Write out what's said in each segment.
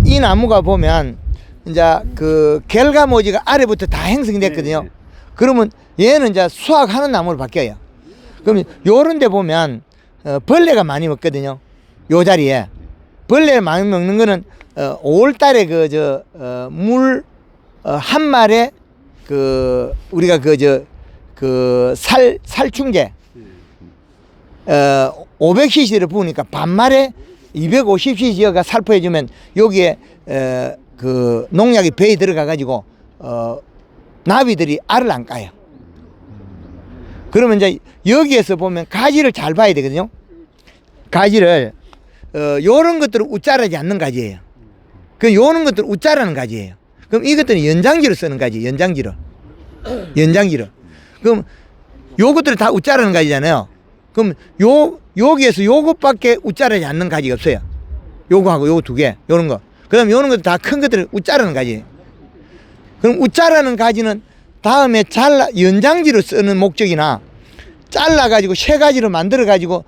이 나무가 보면 이제 그 결과모지가 아래부터 다 형성이 됐거든요. 네. 그러면 얘는 이제 수확하는 나무로 바뀌어요. 그러면 요런 데 보면 벌레가 많이 먹거든요. 요 자리에 벌레를 많이 먹는 거는 5월 달에 물 한 말에 우리가 살충제 500cc를 부으니까 반말에 250cc가 살포해주면 여기에 농약이 배에 들어가 가지고 나비들이 알을 안 까요. 그러면 이제 여기에서 보면 가지를 잘 봐야 되거든요. 가지를 요런 것들은 웃자라지 않는 가지예요. 그 요런 것들은 웃자라는 가지예요. 그럼 이것들은 연장지로 쓰는 가지, 연장지로. 그럼 요것들은 다 웃자라는 가지잖아요. 그럼 여기에서 요것밖에 웃자라지 않는 가지가 없어요. 요거하고 요거 두 개, 요런 거. 그 다음에 요런 것도 다 큰 것들은 웃자라는 가지예요. 그럼 웃자라는 가지는 다음에 연장지로 쓰는 목적이나 잘라가지고 세 가지로 만들어가지고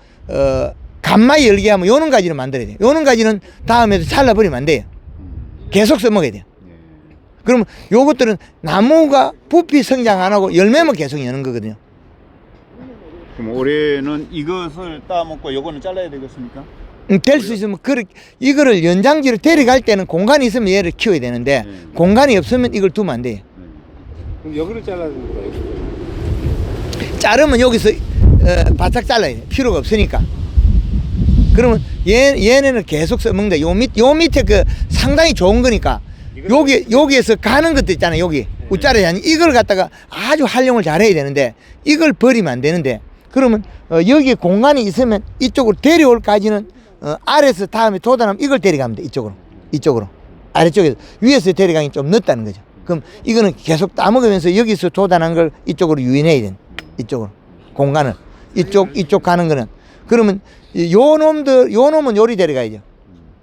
간마에 열게 하면 요런 가지를 만들어야 돼요. 요런 가지는 다음에도 잘라버리면 안 돼요. 계속 써먹어야 돼요. 그러면 요것들은 나무가 부피 성장 안 하고 열매만 계속 여는 거거든요. 그럼 올해는 이것을 따먹고 요거는 잘라야 되겠습니까? 될 수 있으면 이거를 연장지로 데려갈 때는 공간이 있으면 얘를 키워야 되는데 공간이 없으면 이걸 두면 안 돼요. 그럼 여기를 잘라야 됩니까? 자르면 여기서 바짝 잘라야 돼요. 필요가 없으니까. 그러면 얘네는 계속 써먹는데 요 밑에 상당히 좋은 거니까 여기에서 가는 것도 있잖아요. 여기 웃자라지 않니 이걸 갖다가 아주 활용을 잘 해야 되는데 이걸 버리면 안 되는데 그러면 여기에 공간이 있으면 이쪽으로 데려올까지는 아래에서 다음에 도달하면 이걸 데려가면 돼. 이쪽으로 아래쪽에서 위에서 데려가기 좀 늦다는 거죠. 그럼 이거는 계속 따먹으면서 여기서 도달한 걸 이쪽으로 유인해야 돼. 이쪽으로 공간을 이쪽 가는 거는 그러면 요 놈은 요리 데려가야죠.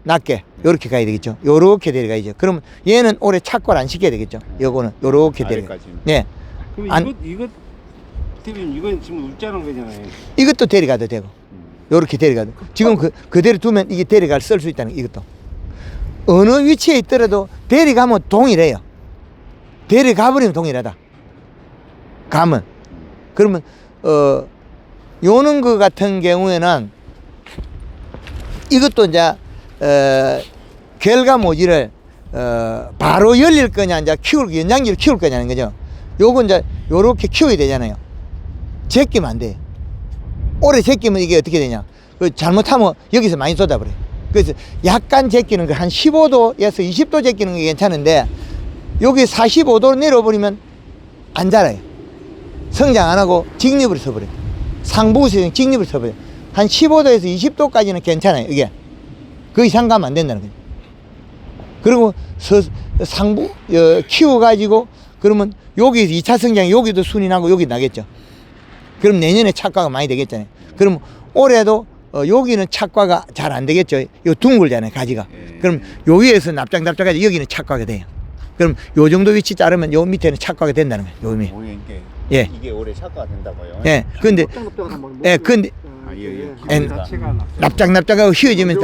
낮게 요렇게 가야 되겠죠. 요렇게 데려가야죠. 그러면 얘는 올해 착과를 안 시켜야 되겠죠. 요거는 요렇게 데려가. 네. 그럼 이것 때문에 이건 지금 웃자는 거잖아요. 이것도 데려가도 되고 요렇게 데려가도 지금 그대로 두면 이게 데려갈 쓸 수 있다는 이것도 어느 위치에 있더라도 데려가면 동일해요. 데려가버리면 동일하다. 가면 그러면 요런 거 같은 경우에는 이것도 이제 결과모지를 바로 열릴 거냐 이제 연장지로 키울 거냐는 거죠. 요건 이제 요렇게 키워야 되잖아요. 제끼면 안 돼. 오래 제끼면 이게 어떻게 되냐. 잘못하면 여기서 많이 쏟아버려요. 그래서 약간 제끼는 거 한 15도에서 20도 제끼는 게 괜찮은데 여기 45도로 내려버리면 안 자라요. 성장 안 하고 직립을 서버려요. 상부에서 직립을 서버려요. 한 15도에서 20도까지는 괜찮아요. 이게 그 이상 가면 안 된다는 거죠. 그리고 상부 키워가지고 그러면 여기 2차 성장이 여기도 순이 나고 여기 나겠죠. 그럼 내년에 착과가 많이 되겠잖아요. 그럼 올해도 여기는 착과가 잘 안 되겠죠. 요 둥글잖아요, 가지가. 그럼 요 위에서 납작납작하지 여기는 착과가 돼요. 그럼 요 정도 위치 자르면 요 밑에는 착과가 된다는 거예요. 요 밑에. 예. 이게 올해 착과가 된다고요? 예. 근데 납작납작하고 휘어지면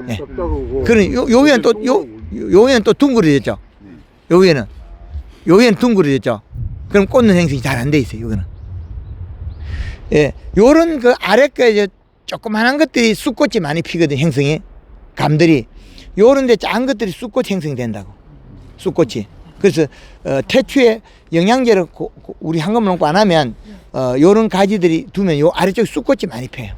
예. 그럼 요 위에는 요 위에는 또 둥그러졌죠. 요 위에는 둥그러졌죠. 그럼 꽂는 행성이 잘 안 돼 있어요. 여기는. 예, 요런 아래 거에 조그만한 것들이 쑥꽃이 많이 피거든, 행성이. 감들이. 요런데 작은 것들이 쑥꽃 행성이 된다고. 쑥꽃이. 그래서, 태초에 영양제를 우리 한꺼번에 놓고 안 하면, 요런 가지들이 두면 요 아래쪽에 쑥꽃이 많이 펴요.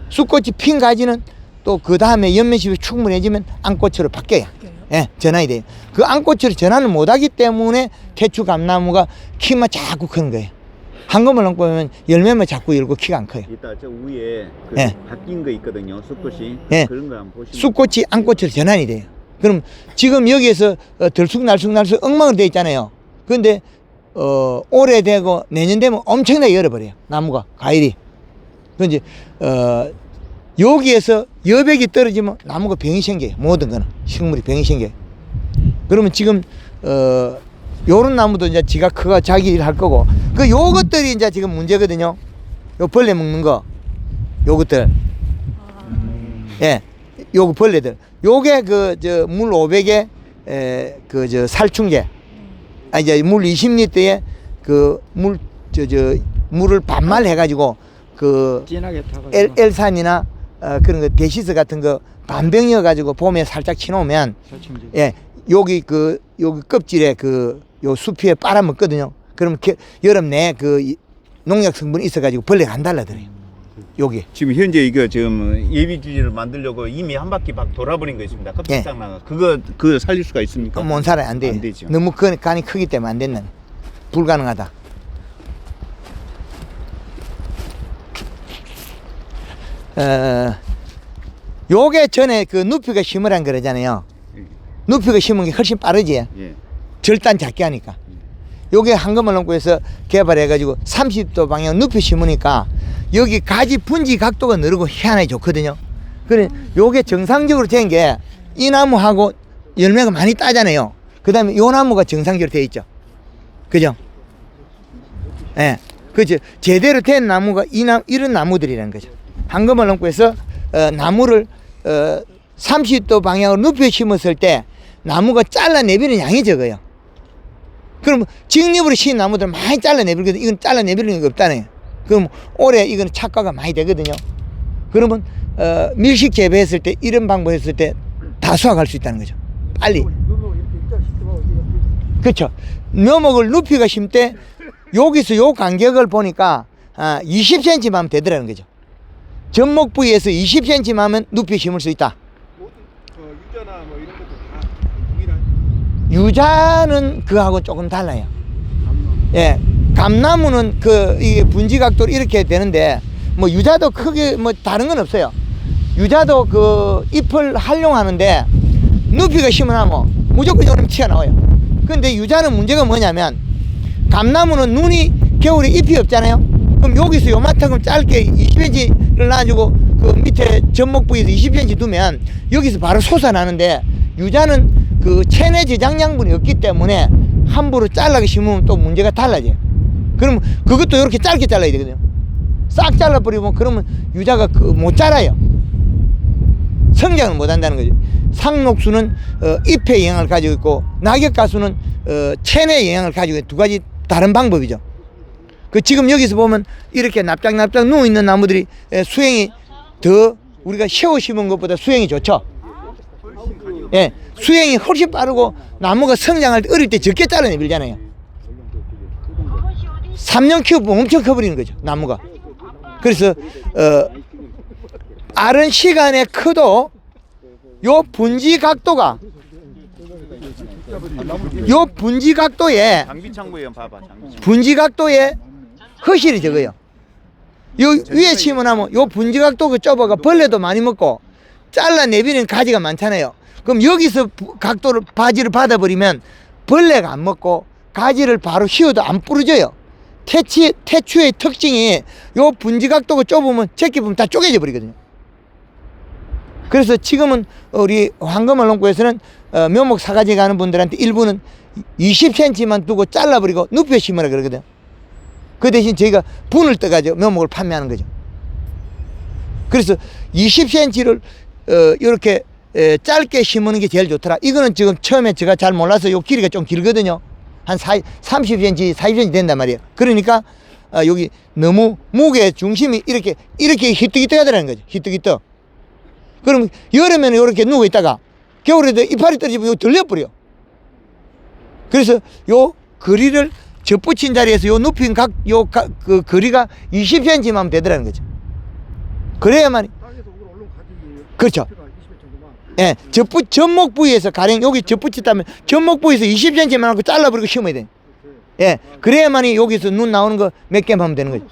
쑥꽃이 핀 가지는 또 그 다음에 연면십이 충분해지면 앙꽃으로 바뀌어요. 예, 전환이 돼요. 그 앙꽃으로 전환을 못 하기 때문에 태초 감나무가 키만 자꾸 크는 거예요. 한꺼번에 놓고 보면 열매만 자꾸 열고 키가 안 커요. 이따 저 위에 예. 바뀐 거 있거든요. 쑥꽃이. 예. 그런 거 한번 보시면. 쑥꽃이 앙꽃으로 전환이 돼요. 그럼 지금 여기에서 들쑥날쑥날쑥 엉망으로 돼 있잖아요. 그런데 올해 되고 내년 되면 엄청나게 열어버려요. 나무가 과일이. 그런데 여기에서 여백이 떨어지면 나무가 병이 생겨요. 모든 거는 식물이 병이 생겨요. 그러면 지금 요런 나무도 이제 지가 크가 자기 일 할 거고 요것들이 이제 지금 문제거든요. 요 벌레 먹는 거 요것들. 예, 요거 벌레들 요게 그 저 물 500에 그 저 살충제. 아 이제 물 20리터에 그 물 물을 반말 해 가지고 그 진하게 타가지고. 엘산이나 그런 거 데시스 같은 거 반병이어 가지고 봄에 살짝 치놓으면 살충제. 예. 여기 여기 껍질에 요 수피에 빨아먹거든요. 그러면 여름 내에 그 농약 성분이 있어 가지고 벌레가 안 달라들어요. 여기. 지금 현재 이거 지금 예비 주지를 만들려고 이미 한 바퀴 막 돌아버린 거 있습니다. 껍질상 나가. 그거 살릴 수가 있습니까? 못 살아요. 안 돼요. 안 되죠. 너무 간이 크기 때문에 안 된다. 불가능하다. 요게 전에 그 누피가 심으란 그러잖아요. 누피가 심은 게 훨씬 빠르지. 예. 절단 작게 하니까. 요게 한금을농구에서 개발해가지고 30도 방향 눕혀 심으니까 여기 가지 분지 각도가 늘고 희한하게 좋거든요. 그래, 요게 정상적으로 된 게 이 나무하고 열매가 많이 따잖아요. 그 다음에 요 나무가 정상적으로 돼 있죠. 그죠? 예. 그죠. 제대로 된 나무가 이런 나무들이라는 거죠. 한금을농구에서 나무를 30도 방향으로 눕혀 심었을 때 나무가 잘라내비는 양이 적어요. 그럼 직립으로 신 나무들 많이 잘라내비거든. 이건 잘라내비는 게 없다네. 그럼 올해 이건 착과가 많이 되거든요. 그러면 밀식 재배했을 때 이런 방법 했을 때 다 수확할 수 있다는 거죠. 빨리. 그렇죠. 묘목을 눕히가 심 때 여기서 요 간격을 보니까 20cm만 하면 되더라는 거죠. 접목 부위에서 20cm만 하면 눕히 심을 수 있다. 유자나 뭐 이런 것도 다 동일한. 유자는 그하고 조금 달라요. 예, 감나무는 이게 분지 각도로 이렇게 되는데 뭐 유자도 크게 뭐 다른 건 없어요. 유자도 그 잎을 활용하는데 눕히가 심으면 무조건 요놈 튀어나와요. 근데 유자는 문제가 뭐냐면 감나무는 눈이 겨울에 잎이 없잖아요. 그럼 여기서 요만큼 짧게 20cm를 놔주고 그 밑에 접목 부위에서 20cm 두면 여기서 바로 솟아나는데 유자는 그 체내 저장 양분이 없기 때문에 함부로 잘라게 심으면 또 문제가 달라져요. 그럼 그것도 이렇게 짧게 잘라야 되거든요. 싹 잘라버리면 그러면 유자가 못 자라요. 성장을 못 한다는 거죠. 상록수는 잎의 영향을 가지고 있고 낙엽가수는 체내 영향을 가지고 있는 두 가지 다른 방법이죠. 지금 여기서 보면 이렇게 납작납작 누워있는 나무들이 수행이 더 우리가 세워 심은 것보다 수행이 좋죠. 예, 수행이 훨씬 빠르고 나무가 성장할 때 어릴 때 적게 잘라내밀잖아요. 3년 키워보면 엄청 커버리는 거죠, 나무가. 그래서 빠른 시간에 커도 요 분지 각도가 장비 창고에 봐봐. 분지 각도에 허실이 적어요. 요 위에 심어놓으면 요 분지 각도가 좁아가 벌레도 많이 먹고 잘라내비는 가지가 많잖아요. 그럼 여기서 각도를 바지를 받아버리면 벌레가 안 먹고 가지를 바로 씌워도 안 부러져요. 태추의 특징이 요 분지 각도가 좁으면 제끼 보면 다 쪼개져 버리거든요. 그래서 지금은 우리 황금을농구에서는 묘목 사가지 가는 분들한테 일부는 20cm만 두고 잘라버리고 눕혀 심으라 그러거든요. 그 대신 저희가 분을 떠가지고 묘목을 판매하는 거죠. 그래서 20cm를 이렇게 짧게 심는 게 제일 좋더라. 이거는 지금 처음에 제가 잘 몰라서 요 길이가 좀 길거든요. 한 30cm, 40cm 된단 말이에요. 그러니까 여기 너무 무게 중심이 이렇게 히뜩히뜩 하더라는 거죠. 히뜩히뜩. 그럼 여름에는 이렇게 누워 있다가 겨울에도 이파리 떨어지면 요 들려버려. 그래서 요 거리를 접붙인 자리에서 요 눕힌 그 거리가 20cm만 하면 되더라는 거죠. 그래야만. 그렇죠. 예, 접목 부위에서 가령 여기 접붙였다면 접목 부위에서 20cm만 하고 잘라버리고 심어야 돼. 예, 그래야만이 여기서 눈 나오는 거 몇 개만 하면 되는 거죠.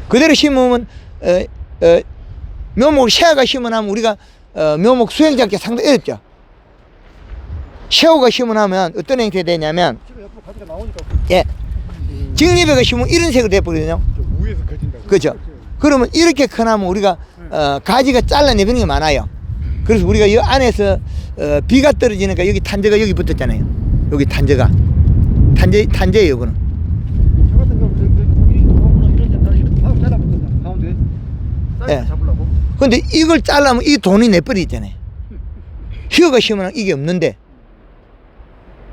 그대로 심으면 묘목을 쉐어가 심어놓으면 우리가 묘목 수행 잡기 상당히 어렵죠. 쉐어가 심어놓으면 어떤 형태가 되냐면 예, 직립에가 심으면 이런 색으로 돼버리거든요. 그렇죠. 그러면 이렇게 커나면 우리가 가지가 잘라내버리는 게 많아요. 그래서 우리가 이 안에서 비가 떨어지니까 여기 탄저가 여기 붙었잖아요. 여기 탄저가 탄저예요. 이거는 예. 근데 이걸 잘라면 이 돈이 내버리 있잖아요. 휘어가 심으면 이게 없는데.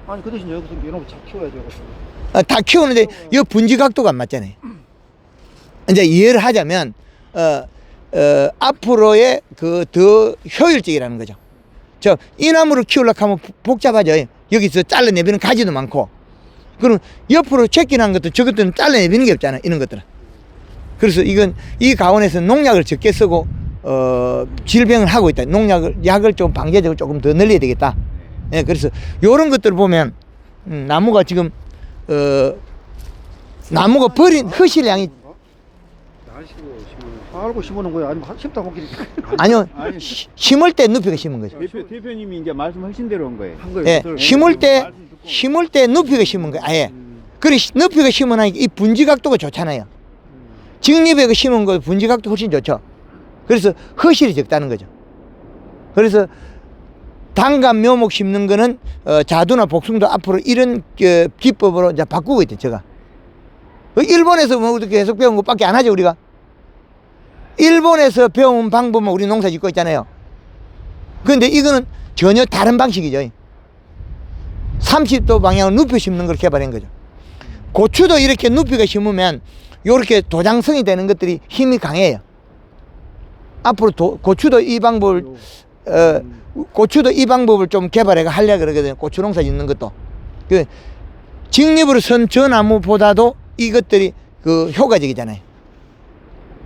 아니 그 대신 여기서 이런 거잘 키워야죠. 다 키우는데 이 분지 각도가 안 맞잖아요. 이제 이해를 하자면 앞으로의 그 더 효율적이라는 거죠. 이 나무를 키우려고 하면 복잡하죠. 여기서 잘라내비는 가지도 많고, 그럼 옆으로 제끼는 것도 저것들은 잘라내비는 게 없잖아요. 이런 것들은. 그래서 이건 이 가온에서 농약을 적게 쓰고 질병을 하고 있다. 약을 좀 방제적으로 조금 더 늘려야 되겠다. 예, 그래서 요런 것들을 보면 나무가 지금 나무가 버린 허실량이 알고 심어놓은 거야? 아니면 심다고 길이 아니요, 심을 때 눕히가 심은 거죠. 대표님이 이제 말씀하신 대로 한 거예요. 한 거예요? 예, 심을 때 눕히가 심은 거예요. 아예. 그래 눕히가 심어나니까 이 분지 각도가 좋잖아요. 직립에 심은 거 분지 각도 훨씬 좋죠. 그래서 허실이 적다는 거죠. 그래서 단감 묘목 심는 거는 자두나 복숭도 앞으로 이런 기법으로 이제 바꾸고 있대. 제가 일본에서 뭐 어떻게 계속 배운 것밖에 안 하죠. 우리가 일본에서 배운 방법만 우리 농사 짓고 있잖아요. 그런데 이거는 전혀 다른 방식이죠. 30도 방향으로 눕혀 심는 걸 개발한 거죠. 고추도 이렇게 눕히가 심으면 이렇게 도장성이 되는 것들이 힘이 강해요. 앞으로 고추도 이 방법을 좀 개발해가 하려고 그러거든요. 고추 농사 짓는 것도. 그 직립으로 선 저 나무보다도 이것들이 그 효과적이잖아요.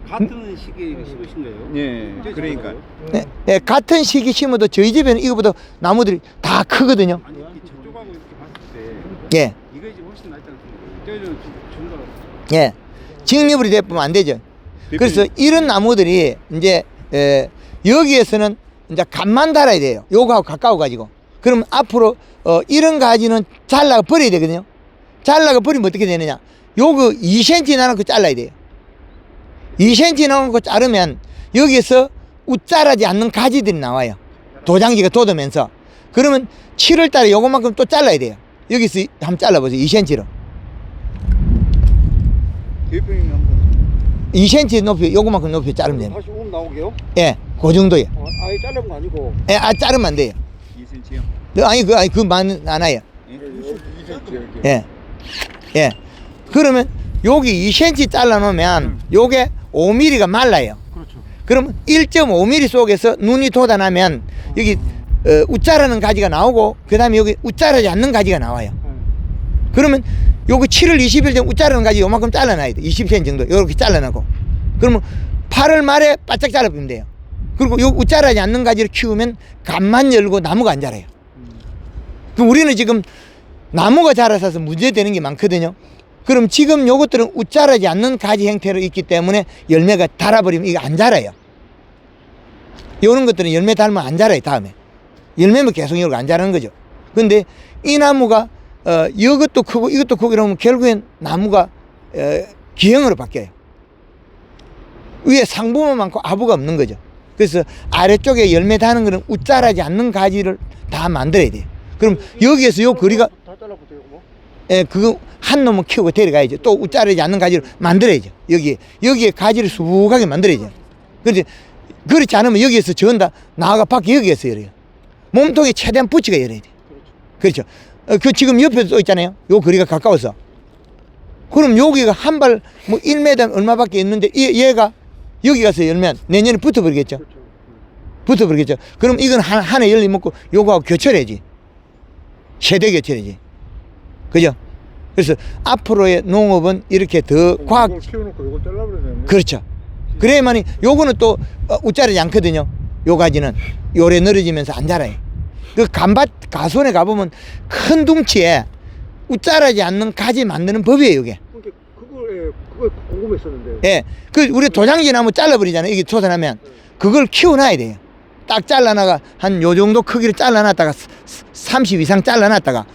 같은 시기에 심으신 거예요? 예, 그러니까. 네, 네, 같은 시기 심어도 저희 집에는 이거보다 나무들이 다 크거든요. 아니 저쪽하고 이렇게 봤을 때 예, 이거 이제 훨씬 낫지 않습니까? 저희는 좋은 줄 알았어요. 예. 직립으로 되면 안 되죠. 그래서 이런 나무들이 이제 여기에서는 이제 간만 달아야 돼요. 요거하고 가까워 가지고. 그럼 앞으로 이런 가지는 잘라가 버려야 되거든요. 잘라가 버리면 어떻게 되느냐? 요거 2cm 나놓고 잘라야 돼요. 2cm 나놓고 자르면 여기에서 웃자라지 않는 가지들이 나와요. 도장지가 돋으면서. 그러면 7월달에 요거만큼 또 잘라야 돼요. 여기서 한번 잘라보세요. 2cm로. 대표님이 한번. 2cm 높이, 요거만큼 높이 자르면 됩니다. 다시 오면 나오게요? 예, 그 정도예요. 아예 자른 거 아니고 예, 자르면 안 돼요. 2cm요? 아니, 그 많은 안 와요. 2cm. 예. 예. 그러면 여기 2cm 잘라 놓으면 요게 5mm가 말라요. 그렇죠. 그럼 1.5mm 속에서 눈이 돋아나면 여기 웃자라는 가지가 나오고 그 다음에 여기 웃자라지 않는 가지가 나와요. 그러면 요거 7월 20일 전 웃자라는 가지 요만큼 잘라놔야 돼. 20cm 정도 요렇게 잘라놓고 그러면 8월 말에 바짝 잘라보면 돼요. 그리고 요 웃자라지 않는 가지를 키우면 간만 열고 나무가 안 자라요. 그럼 우리는 지금 나무가 자라서 문제되는 게 많거든요. 그럼 지금 요것들은 웃자라지 않는 가지 형태로 있기 때문에 열매가 달아버리면 이게 안 자라요. 요런 것들은 열매 달면 안 자라요. 다음에 열매면 계속 이러고 안 자라는 거죠. 근데 이 나무가 이것도 크고 이것도 크고 이러면 결국엔 나무가 기형으로 바뀌어요. 위에 상부만 많고 아부가 없는 거죠. 그래서 아래쪽에 열매 다는 거는 웃자라지 않는 가지를 다 만들어야 돼요. 그럼 여기에서 요 거리가 다 잘라보세요. 뭐? 예, 그거 한 놈은 키우고 데려가야죠. 또 웃자라지 않는 가지를 만들어야죠. 여기에 가지를 수북하게 만들어야죠. 그렇지, 그렇지 않으면 여기에서 전다 나가 밖에 여기에서 열어요. 몸통에 최대한 붙이가 열어야 돼. 그렇죠. 그 지금 옆에 또 있잖아요. 요 거리가 가까워서. 그럼 여기가 한 발 뭐 1m 얼마밖에 있는데 얘가 여기 가서 열면 내년에 붙어버리겠죠. 붙어버리겠죠. 그럼 이건 하나 열리 먹고 요거하고 교철해야지. 세대 교철이지. 그죠? 그래서 앞으로의 농업은 이렇게 더 과학. 이걸 키워놓고 이걸 잘라버리네. 그렇죠. 그래야만이 요거는 또 웃자라지 않거든요. 요 가지는 요래 늘어지면서 안 자라요. 그 간밭 가수원에 가보면 큰 둥치에 웃자라지 않는 가지 만드는 법이에요. 이게. 그거 궁금했었는데. 예. 그 우리 도장지 나무 잘라버리잖아요. 이게 솟아나면 그걸 키워놔야 돼요. 딱 잘라나가 한 요 정도 크기를 잘라놨다가 30 이상 잘라놨다가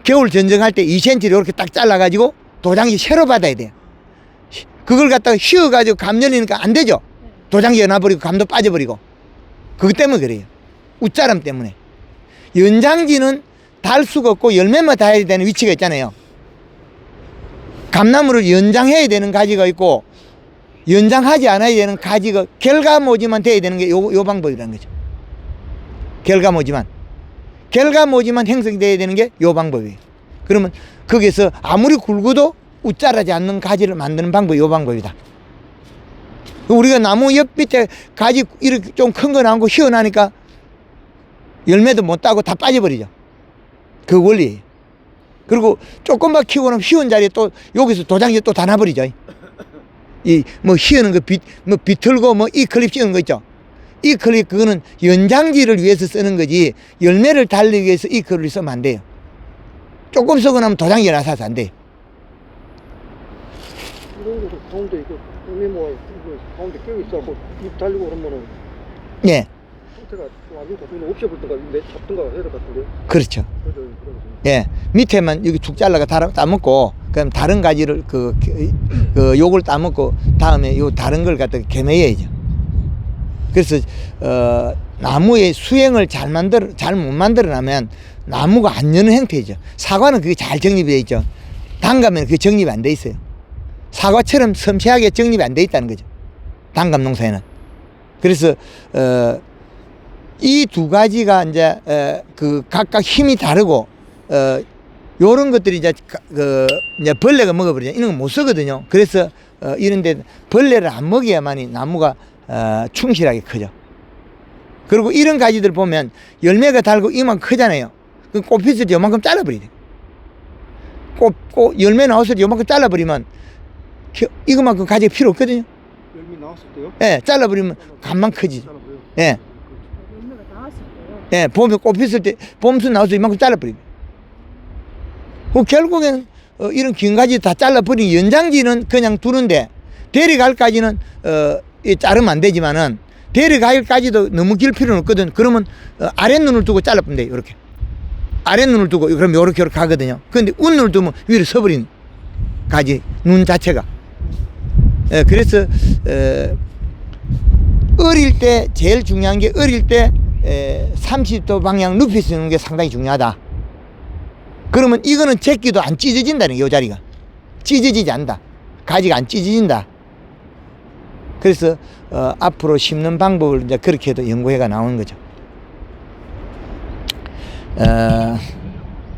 겨울 전쟁할 때 2cm를 이렇게 딱 잘라가지고 도장지 새로 받아야 돼요. 그걸 갖다가 휘어가지고 감 열리니까 안 되죠. 도장지가 나버리고 감도 빠져버리고. 그것 때문에 그래요. 웃자람 때문에. 연장지는 달 수가 없고 열매만 닿아야 되는 위치가 있잖아요. 감나무를 연장해야 되는 가지가 있고 연장하지 않아야 되는 가지가 결과모지만 돼야 되는 게 요 방법이라는 거죠. 결과모지만 형성이 돼야 되는 게 요 방법이에요. 그러면 거기서 아무리 굵어도 우짜라지 않는 가지를 만드는 방법이 요 방법이다. 우리가 나무 옆 밑에 가지 이렇게 좀 큰 거 나오고 휘어나니까 열매도 못 따고 다 빠져버리죠. 그 원리예요. 그리고 조금만 키우고 나면 휘은 자리에 또 여기서 도장지 또 다 놔버리죠. 이 뭐 휘어는 거 비틀고 뭐 이 클립 씌우는 거 있죠. 이 클립 그거는 연장지를 위해서 쓰는 거지 열매를 달리기 위해서 이 클립을 쓰면 안 돼요. 조금 쓰고 나면 도장지가 나서서 안 돼요. 이런 것도 가운데 이거 뭐 이거 가운데 끼고 있어갖고 입 달리고 그러면은 예, 상태가 좀 안 좋고 그냥 없애버리든가 잡든가 해야 될 것 같은데. 그렇죠. 그래서 예, 밑에만 여기 죽 잘라가 따먹고, 그럼 다른 가지를 요걸 따먹고, 다음에 요 다른 걸 갖다가 개매야죠. 그래서, 나무의 수행을 잘 못 만들어내면 나무가 안 여는 형태이죠. 사과는 그게 잘 정립이 돼 있죠. 단감에는 그게 정립이 안 돼 있어요. 사과처럼 섬세하게 정립이 안 돼 있다는 거죠. 단감 농사에는. 그래서, 이 두 가지가 이제 각각 힘이 다르고 요런 것들이 이제 이제 벌레가 먹어버리죠. 이런 거 못 쓰거든요. 그래서 이런데 벌레를 안 먹여야만이 나무가 충실하게 크죠. 그리고 이런 가지들 보면 열매가 달고 이만 크잖아요. 그 꽃피스를 요만큼 잘라버리죠. 열매 나왔을 때 요만큼 잘라버리면 이거만큼 가지가 필요 없거든요. 열매 나왔을 때요? 예, 잘라버리면 간만 크지. 예. 예, 봄에 꽃 피었을 때, 봄순 나와서 이만큼 잘라버립니다. 결국엔, 이런 긴 가지 다 잘라버리니 연장지는 그냥 두는데, 데려갈까지는, 자르면 안 되지만은, 데려갈까지도 너무 길 필요는 없거든. 그러면, 아랫눈을 두고 잘라버리면 돼요, 이렇게. 아랫눈을 두고, 그럼 요렇게 가거든요. 근데 웃눈을 두면 위로 서버린 가지, 눈 자체가. 그래서, 어릴 때, 제일 중요한 게 어릴 때, 30도 방향 눕힐 수 있는 게 상당히 중요하다. 그러면 이거는 제끼도 안 찢어진다는 게 이 자리가. 찢어지지 않는다. 가지가 안 찢어진다. 그래서 앞으로 심는 방법을 이제 그렇게 해도 연구회가 나오는 거죠.